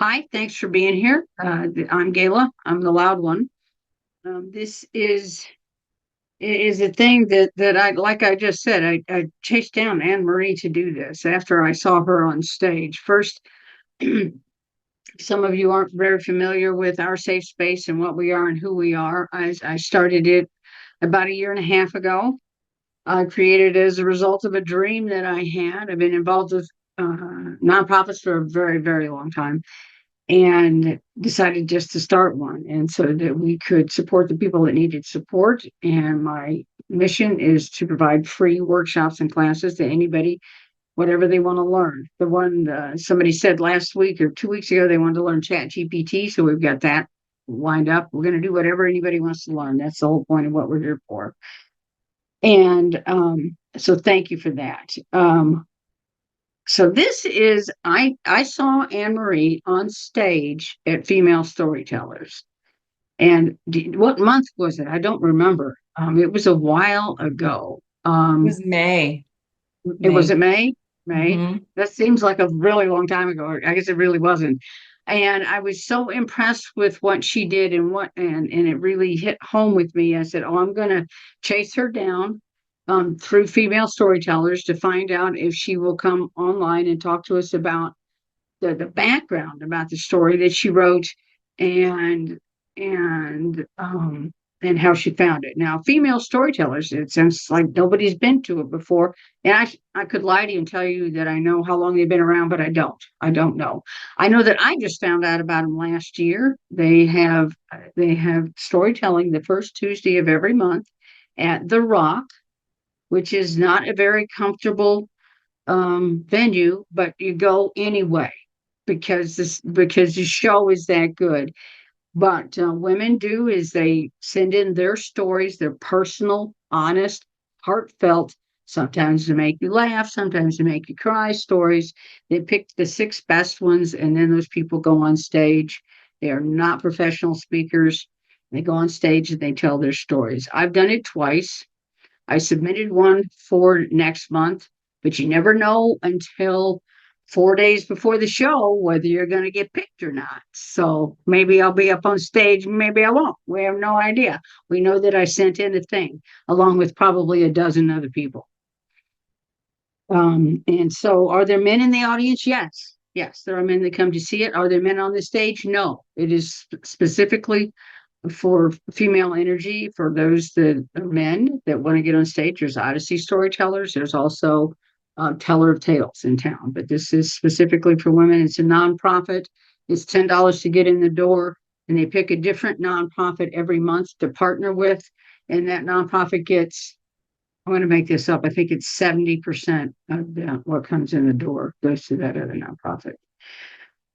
Hi, thanks for being here. I'm Gayla. I'm the loud one. This is a thing that like I just said, I chased down Anne-Marie to do this after I saw her on stage. First, some of you aren't very familiar with our safe space and what we are and who we are. I started it about a year and a half ago. I created it as a result of a dream that I had. I've been involved with nonprofits for a very, very long time and decided just to start one. And so that we could support the people that needed support. And my mission is to provide free workshops and classes to anybody, whatever they want to learn. The one somebody said last week or 2 weeks ago, they wanted to learn Chat GPT. So we've got that lined up. We're going to do whatever anybody wants to learn. That's the whole point of what we're here for. And so thank you for that. So this is I saw Anne-Marie on stage at Female Storytellers. And what month was it? I don't remember. It was a while ago. It was May. It was May. it May? May. hmm That seems like a really long time ago. I guess it really wasn't. And I was so impressed with what she did and it really hit home with me. I said, "Oh, I'm gonna chase her down through female storytellers to find out if she will come online and talk to us about the background about the story that she wrote and and um and how she found it." Now, female storytellers, it sounds like nobody's been to it before. And I could lie to you and tell you that I know how long they've been around, but I don't. I don't know. I know that I just found out about them last year. They have storytelling the first Tuesday of every month at The Rock, which is not a very comfortable venue, but you go anyway because the show is that good. But women do is they send in their stories, their personal, honest, heartfelt, sometimes to make you laugh, sometimes to make you cry stories. They pick the six best ones, and then those people go on stage. They are not professional speakers. They go on stage and they tell their stories. I've done it twice. I submitted one for next month, but you never know until 4 days before the show whether you're going to get picked or not. So maybe I'll be up on stage, maybe I won't. We have no idea. We know that I sent in a thing along with probably a dozen other people. And so, are there men in the audience? Yes. Yes, there are men that come to see it. Are there men on the stage? No. It is specifically for female energy, for those that are men that want to get on stage. There's Odyssey storytellers. There's also Teller of Tales in town, but this is specifically for women. It's a nonprofit. It's $10 to get in the door, and they pick a different nonprofit every month to partner with, and that nonprofit gets. I'm going to make this up. I think it's 70% of what comes in the door goes to that other nonprofit.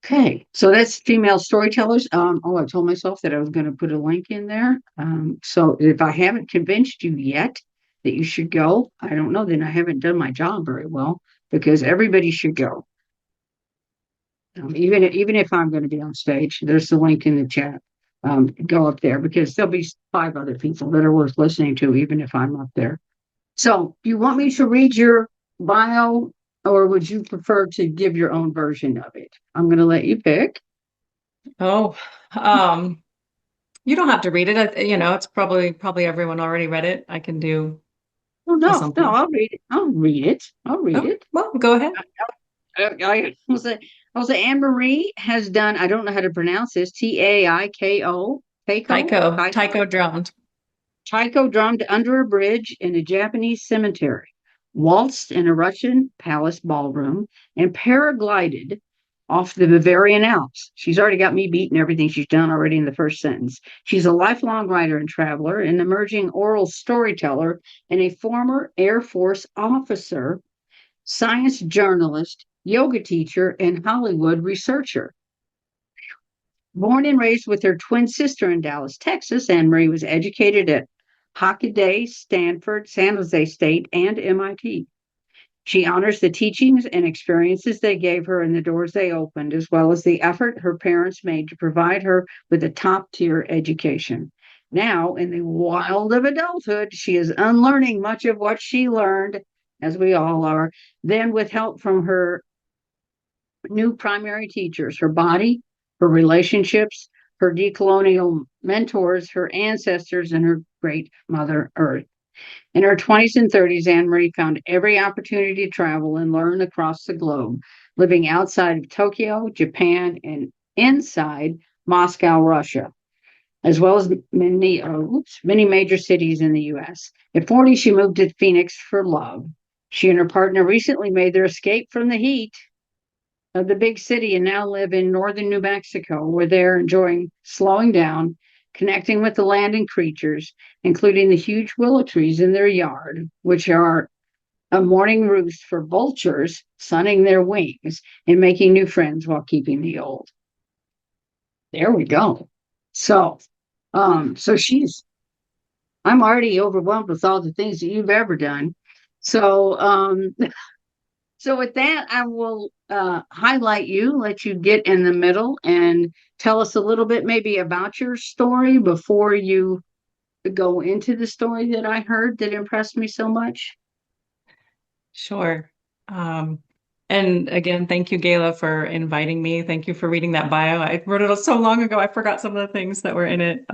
Okay, so that's female storytellers. I told myself that I was going to put a link in there. So if I haven't convinced you yet that you should go, I don't know, then I haven't done my job very well because everybody should go. Even if I'm going to be on stage, there's the link in the chat. Go up there because there'll be five other people that are worth listening to, even if I'm up there. So, do you want me to read your bio, or would you prefer to give your own version of it? I'm going to let you pick. Oh, um, you don't have to read it. It's probably everyone already read it. I can do Oh, no, no, something. I'll read it. I'll read it. I'll read Oh, it. well, go ahead. I was say Anne Marie has done, I don't know how to pronounce this, Taiko, Taiko, Taiko drowned. Taiko drummed under a bridge in a Japanese cemetery, waltzed in a Russian palace ballroom, and paraglided off the Bavarian Alps. She's already got me beating everything she's done already in the first sentence. She's a lifelong writer and traveler, an emerging oral storyteller, and a former Air Force officer, science journalist, yoga teacher, and Hollywood researcher. Born and raised with her twin sister in Dallas, Texas, Anne Marie was educated at Hockaday, Stanford, San Jose State, and MIT. She honors the teachings and experiences they gave her and the doors they opened, as well as the effort her parents made to provide her with a top tier education. Now, in the wild of adulthood, she is unlearning much of what she learned, as we all are, then with help from her new primary teachers, her body, her relationships, her decolonial mentors, her ancestors, and her great Mother Earth. In her 20s and 30s, Anne-Marie found every opportunity to travel and learn across the globe, living outside of Tokyo, Japan, and inside Moscow, Russia, as well as many major cities in the U.S. At 40, she moved to Phoenix for love. She and her partner recently made their escape from the heat of the big city and now live in northern New Mexico, where they're enjoying slowing down, connecting with the land and creatures, including the huge willow trees in their yard, which are a morning roost for vultures sunning their wings and making new friends while keeping the old. There we go. So, so I'm already overwhelmed with all the things that you've ever done. So, so with that, I will highlight you, let you get in the middle and tell us a little bit maybe about your story before you go into the story that I heard that impressed me so much. Sure. Um, and again, thank you, Gayla, for inviting me. Thank you for reading that bio. I wrote it so long ago, I forgot some of the things that were in it.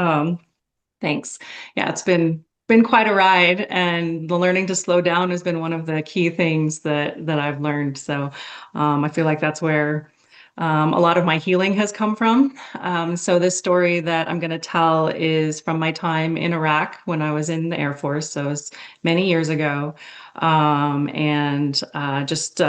Thanks. Yeah, it's been quite a ride, and the learning to slow down has been one of the key things that I've learned. So I feel like that's where a lot of my healing has come from. So this story that I'm going to tell is from my time in Iraq when I was in the Air Force. So it was many years ago, and just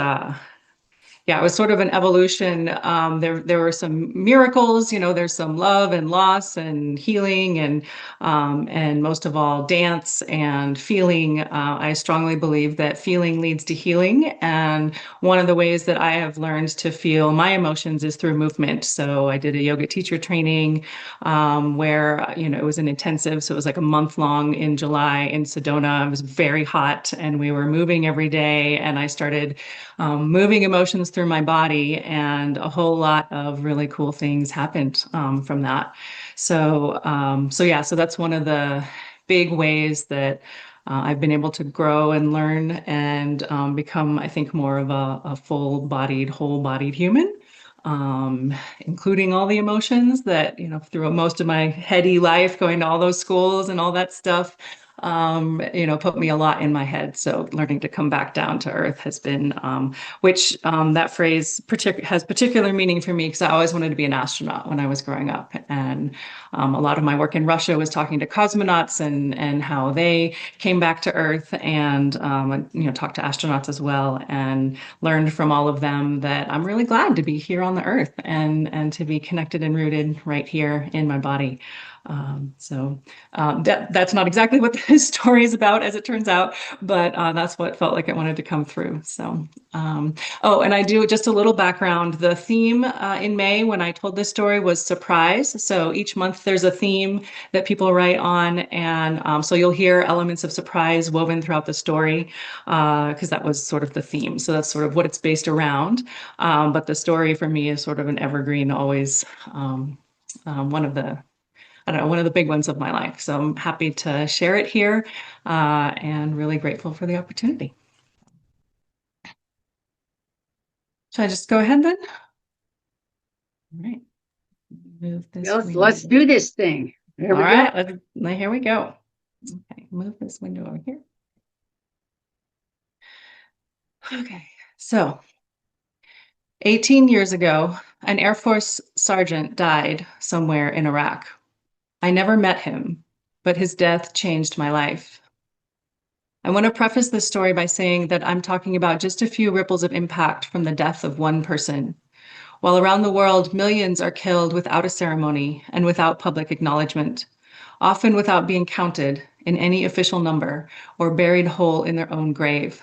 yeah, it was sort of an evolution. There were some miracles, there's some love and loss and healing and most of all dance and feeling. I strongly believe that feeling leads to healing, and one of the ways that I have learned to feel my emotions is through movement. So I did a yoga teacher training where it was an intensive, so it was like a month long in July in Sedona. It was very hot, and we were moving every day, and I started moving emotions through my body, and a whole lot of really cool things happened from that. So that's one of the big ways that I've been able to grow and learn and become, I think, more of a full-bodied, whole-bodied human. Including all the emotions that, through most of my heady life, going to all those schools and all that stuff, put me a lot in my head. So learning to come back down to earth has been, which that phrase has particular meaning for me because I always wanted to be an astronaut when I was growing up. And a lot of my work in Russia was talking to cosmonauts and how they came back to earth, and talked to astronauts as well, and learned from all of them that I'm really glad to be here on the earth and to be connected and rooted right here in my body. That's not exactly what this story is about, as it turns out, but that's what felt like it wanted to come through. So, and I do just a little background. The theme in May when I told this story was surprise. So each month there's a theme that people write on, and so you'll hear elements of surprise woven throughout the story because that was sort of the theme. So that's sort of what it's based around. But the story for me is sort of an evergreen, always one of the one of the big ones of my life. So I'm happy to share it here and really grateful for the opportunity. Should I just go ahead then? All right. Move this Let's do this thing. All right, here we go. Okay, move this window over here. Okay, so 18 years ago, an Air Force sergeant died somewhere in Iraq. I never met him, but his death changed my life. I want to preface this story by saying that I'm talking about just a few ripples of impact from the death of one person. While around the world, millions are killed without a ceremony and without public acknowledgement, often without being counted in any official number or buried whole in their own grave.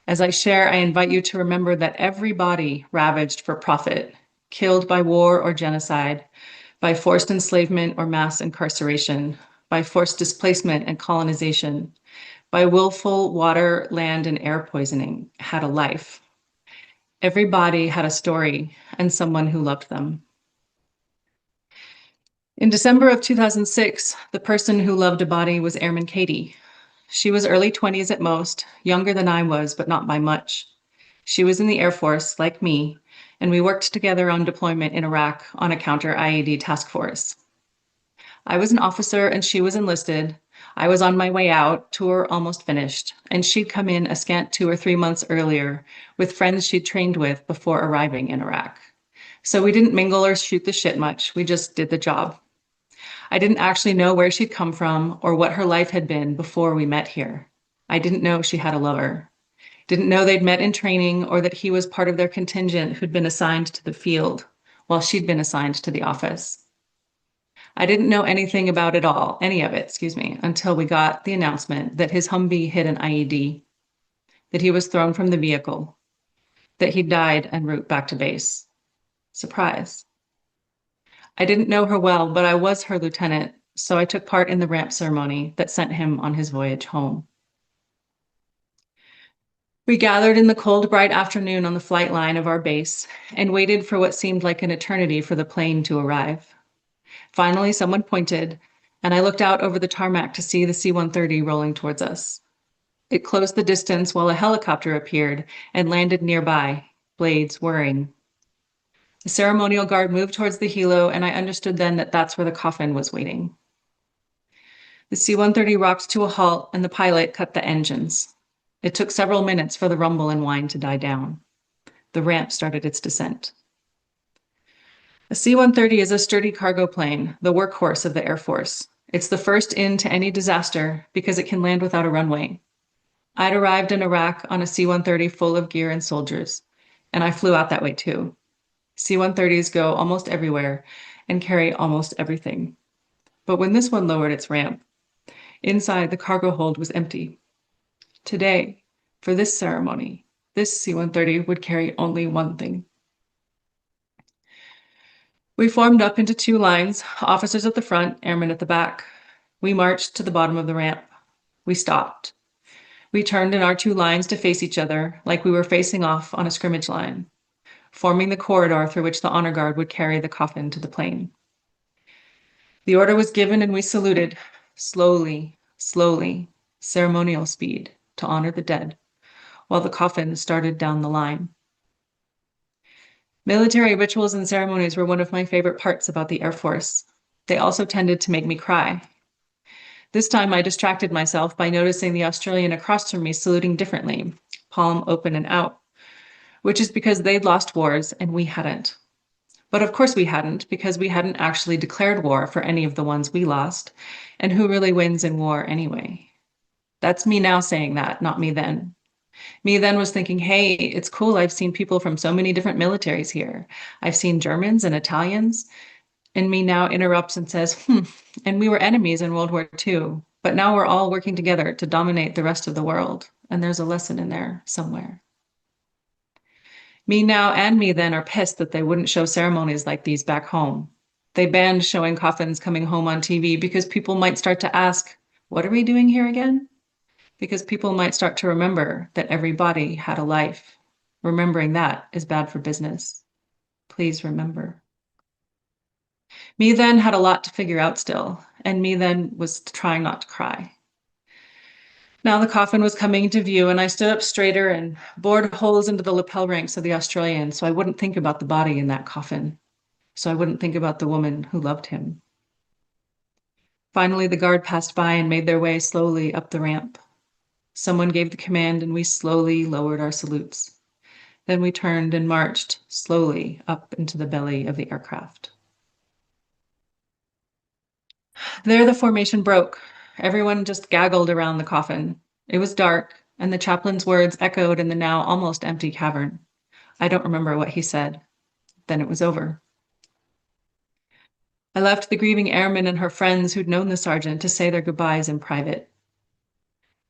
As I share, I invite you to remember that every body ravaged for profit, killed by war or genocide, by forced enslavement or mass incarceration, by forced displacement and colonization, by willful water, land, and air poisoning, had a life. Every body had a story and someone who loved them. In December of 2006, the person who loved a body was Airman Katie. She was early 20s at most, younger than I was, but not by much. She was in the Air Force, like me, and we worked together on deployment in Iraq on a counter IED task force. I was an officer and she was enlisted. I was on my way out, tour almost finished, and she'd come in a scant 2 or 3 months earlier with friends she'd trained with before arriving in Iraq. So we didn't mingle or shoot the shit much. We just did the job. I didn't actually know where she'd come from or what her life had been before we met here. I didn't know she had a lover. Didn't know they'd met in training or that he was part of their contingent who'd been assigned to the field while she'd been assigned to the office. I didn't know anything about it all, any of it, until we got the announcement that his Humvee hit an IED, that he was thrown from the vehicle, that he died en route back to base. Surprise. I didn't know her well, but I was her lieutenant, so I took part in the ramp ceremony that sent him on his voyage home. We gathered in the cold, bright afternoon on the flight line of our base and waited for what seemed like an eternity for the plane to arrive. Finally, someone pointed, and I looked out over the tarmac to see the C-130 rolling towards us. It closed the distance while a helicopter appeared and landed nearby, blades whirring. The ceremonial guard moved towards the helo, and I understood then that that's where the coffin was waiting. The C-130 rocked to a halt, and the pilot cut the engines. It took several minutes for the rumble and whine to die down. The ramp started its descent. A C-130 is a sturdy cargo plane, the workhorse of the Air Force. It's the first into any disaster because it can land without a runway. I'd arrived in Iraq on a C-130 full of gear and soldiers, and I flew out that way too. C-130s go almost everywhere and carry almost everything. But when this one lowered its ramp, inside the cargo hold was empty. Today, for this ceremony, this C-130 would carry only one thing. We formed up into 2 lines, officers at the front, airmen at the back. We marched to the bottom of the ramp. We stopped. We turned in our 2 lines to face each other, like we were facing off on a scrimmage line, forming the corridor through which the honor guard would carry the coffin to the plane. The order was given and we saluted, slowly, ceremonial speed, to honor the dead, while the coffin started down the line. Military rituals and ceremonies were one of my favorite parts about the Air Force. They also tended to make me cry. This time I distracted myself by noticing the Australian across from me saluting differently, palm open and out, which is because they'd lost wars and we hadn't. But of course we hadn't, because we hadn't actually declared war for any of the ones we lost, and who really wins in war anyway? That's me now saying that, not me then. Me then was thinking, hey, it's cool. I've seen people from so many different militaries here. I've seen Germans and Italians. And me now interrupts and says, and we were enemies in World War II, but now we're all working together to dominate the rest of the world. And there's a lesson in there somewhere. Me now and me then are pissed that they wouldn't show ceremonies like these back home. They banned showing coffins coming home on TV because people might start to ask, what are we doing here again? Because people might start to remember that every body had a life. Remembering that is bad for business. Please remember. Me then had a lot to figure out still, and me then was trying not to cry. Now the coffin was coming into view, and I stood up straighter and bored holes into the lapel ranks of the Australian so I wouldn't think about the body in that coffin, so I wouldn't think about the woman who loved him. Finally, the guard passed by and made their way slowly up the ramp. Someone gave the command and we slowly lowered our salutes. Then we turned and marched slowly up into the belly of the aircraft. There the formation broke. Everyone just gaggled around the coffin. It was dark, and the chaplain's words echoed in the now almost empty cavern. I don't remember what he said. Then it was over. I left the grieving airmen and her friends who'd known the sergeant to say their goodbyes in private.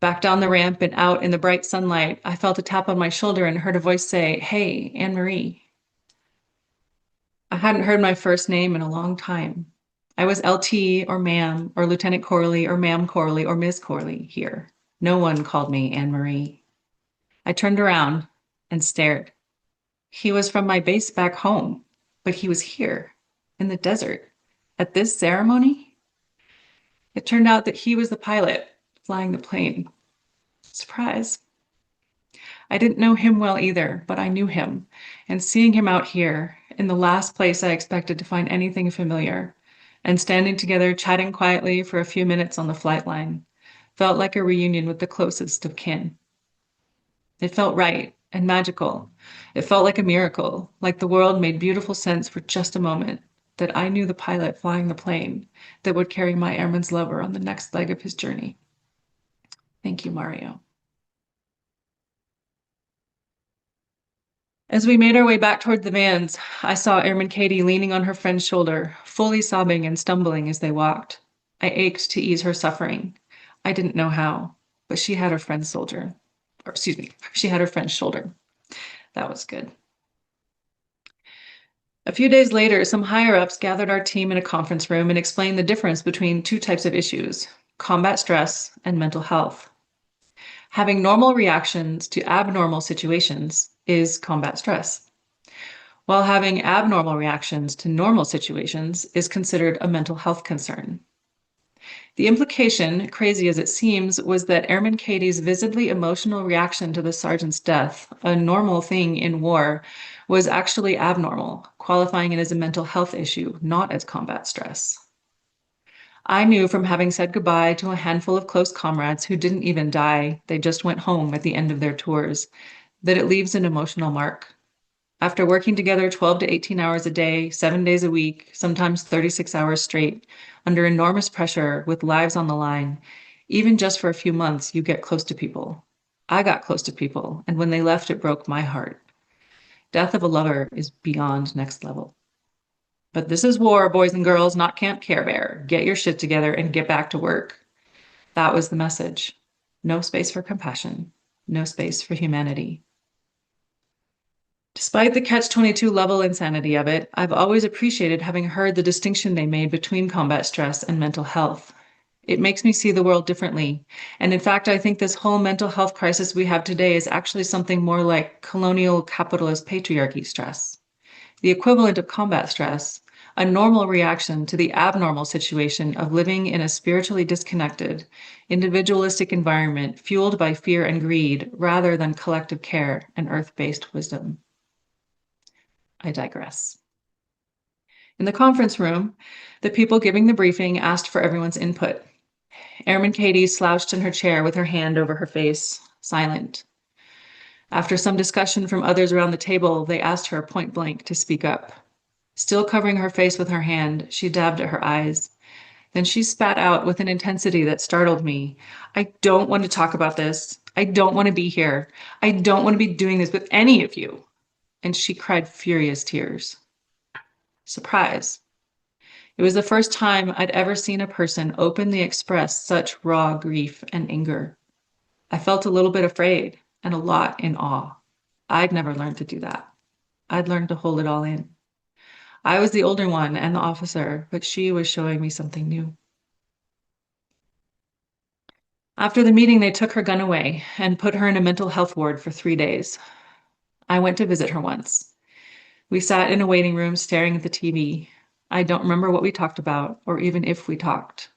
Back down the ramp and out in the bright sunlight, I felt a tap on my shoulder and heard a voice say, "Hey, Anne-Marie." I hadn't heard my first name in a long time. I was LT or ma'am or Lieutenant Corley or Ma'am Corley or Ms. Corley here. No one called me Anne-Marie. I turned around and stared. He was from my base back home, but he was here in the desert at this ceremony. It turned out that he was the pilot flying the plane. Surprise. I didn't know him well either, but I knew him. And seeing him out here, in the last place I expected to find anything familiar, and standing together chatting quietly for a few minutes on the flight line, felt like a reunion with the closest of kin. It felt right and magical. It felt like a miracle, like the world made beautiful sense for just a moment, that I knew the pilot flying the plane that would carry my airman's lover on the next leg of his journey. Thank you, Mario. As we made our way back toward the vans, I saw Airman Katie leaning on her friend's shoulder, fully sobbing and stumbling as they walked. I ached to ease her suffering. I didn't know how, but she had her friend's she had her friend's shoulder. That was good. A few days later, some higher-ups gathered our team in a conference room and explained the difference between two types of issues: combat stress and mental health. Having normal reactions to abnormal situations is combat stress, while having abnormal reactions to normal situations is considered a mental health concern. The implication, crazy as it seems, was that Airman Katie's visibly emotional reaction to the sergeant's death, a normal thing in war, was actually abnormal, qualifying it as a mental health issue, not as combat stress. I knew from having said goodbye to a handful of close comrades who didn't even die, they just went home at the end of their tours, that it leaves an emotional mark. After working together 12 to 18 hours a day, 7 days a week, sometimes 36 hours straight, under enormous pressure with lives on the line, even just for a few months, you get close to people. I got close to people, and when they left, it broke my heart. Death of a lover is beyond next level. But this is war, boys and girls, not Camp Care Bear. Get your shit together and get back to work. That was the message. No space for compassion. No space for humanity. Despite the catch-22 level insanity of it, I've always appreciated having heard the distinction they made between combat stress and mental health. It makes me see the world differently. And in fact, I think this whole mental health crisis we have today is actually something more like colonial capitalist patriarchy stress. The equivalent of combat stress, a normal reaction to the abnormal situation of living in a spiritually disconnected, individualistic environment fueled by fear and greed rather than collective care and earth-based wisdom. I digress. In the conference room, the people giving the briefing asked for everyone's input. Airman Katie slouched in her chair with her hand over her face, silent. After some discussion from others around the table, they asked her point blank to speak up. Still covering her face with her hand, she dabbed at her eyes. Then she spat out with an intensity that startled me. I don't want to talk about this. I don't want to be here. I don't want to be doing this with any of you. And she cried furious tears. Surprise. It was the first time I'd ever seen a person openly express such raw grief and anger. I felt a little bit afraid and a lot in awe. I'd never learned to do that. I'd learned to hold it all in. I was the older one and the officer, but she was showing me something new. After the meeting, they took her gun away and put her in a mental health ward for 3 days. I went to visit her once. We sat in a waiting room staring at the TV. I don't remember what we talked about, or even if we talked.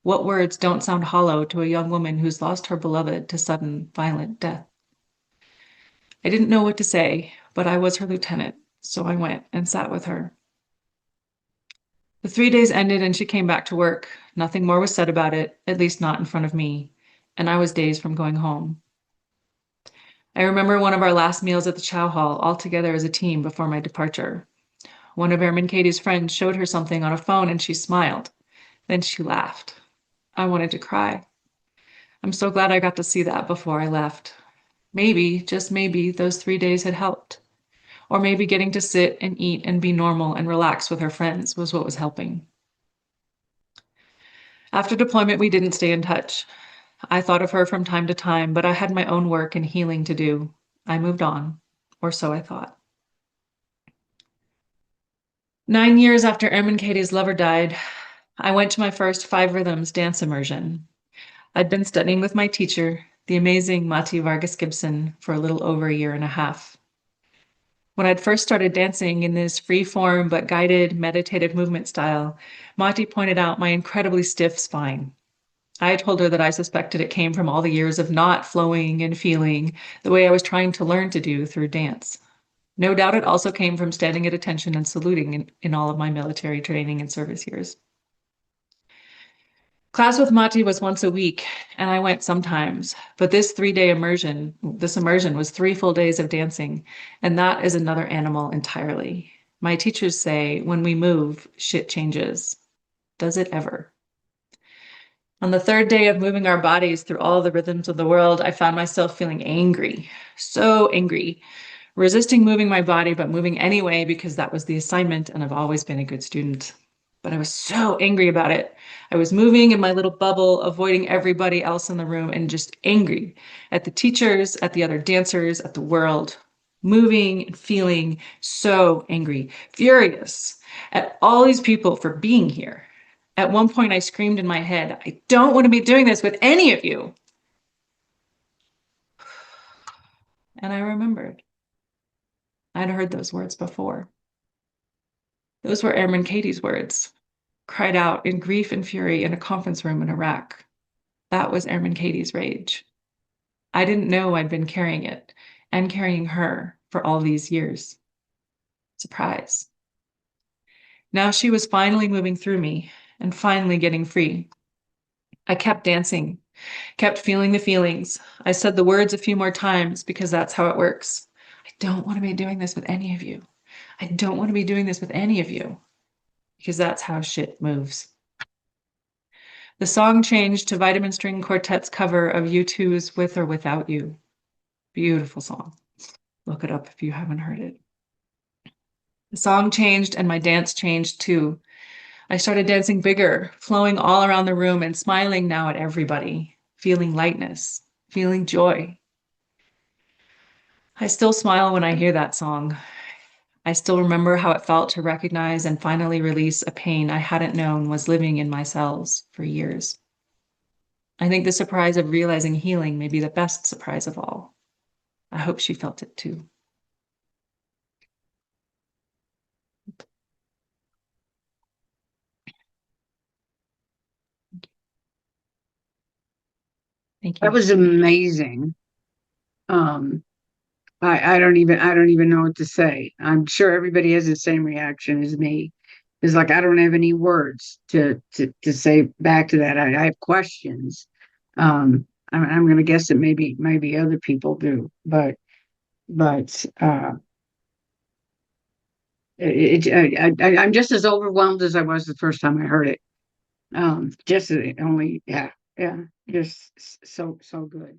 What words don't sound hollow to a young woman who's lost her beloved to sudden, violent death? I didn't know what to say, but I was her lieutenant, so I went and sat with her. The 3 days ended and she came back to work. Nothing more was said about it, at least not in front of me, and I was days from going home. I remember one of our last meals at the chow hall, all together as a team before my departure. One of Airman Katie's friends showed her something on a phone and she smiled. Then she laughed. I wanted to cry. I'm so glad I got to see that before I left. Maybe, just maybe, those 3 days had helped. Or maybe getting to sit and eat and be normal and relax with her friends was what was helping. After deployment, we didn't stay in touch. I thought of her from time to time, but I had my own work and healing to do. I moved on, or so I thought. 9 years after Airman Katie's lover died, I went to my first 5 Rhythms dance immersion. I'd been studying with my teacher, the amazing Mati Vargas Gibson, for a little over a year and a half. When I'd first started dancing in this free-form but guided meditative movement style, Mati pointed out my incredibly stiff spine. I told her that I suspected it came from all the years of not flowing and feeling the way I was trying to learn to do through dance. No doubt it also came from standing at attention and saluting in all of my military training and service years. Class with Mati was once a week, and I went sometimes. But this immersion was 3 full days of dancing, and that is another animal entirely. My teachers say when we move, shit changes. Does it ever? On the third day of moving our bodies through all the rhythms of the world, I found myself feeling angry, so angry, resisting moving my body, but moving anyway because that was the assignment, and I've always been a good student. But I was so angry about it. I was moving in my little bubble, avoiding everybody else in the room, and just angry at the teachers, at the other dancers, at the world. Moving and feeling so angry, furious at all these people for being here. At one point, I screamed in my head, I don't want to be doing this with any of you. And I remembered. I'd heard those words before. Those were Airman Katie's words, cried out in grief and fury in a conference room in Iraq. That was Airman Katie's rage. I didn't know I'd been carrying it and carrying her for all these years. Surprise. Now she was finally moving through me and finally getting free. I kept dancing, kept feeling the feelings. I said the words a few more times because that's how it works. I don't want to be doing this with any of you. I don't want to be doing this with any of you because that's how shit moves. The song changed to Vitamin String Quartet's cover of U2's With or Without You. Beautiful song. Look it up if you haven't heard it. The song changed and my dance changed too. I started dancing bigger, flowing all around the room and smiling now at everybody, feeling lightness, feeling joy. I still smile when I hear that song. I still remember how it felt to recognize and finally release a pain I hadn't known was living in my cells for years. I think the surprise of realizing healing may be the best surprise of all. I hope she felt it too. Thank That you. was amazing. Um, I don't even know what to say. I'm sure everybody has the same reaction as me. It's like I don't have any words to say back to that. I have questions. I'm going to guess that maybe other people do, but I'm just as overwhelmed as I was the first time I heard it. Just only, yeah, just so good.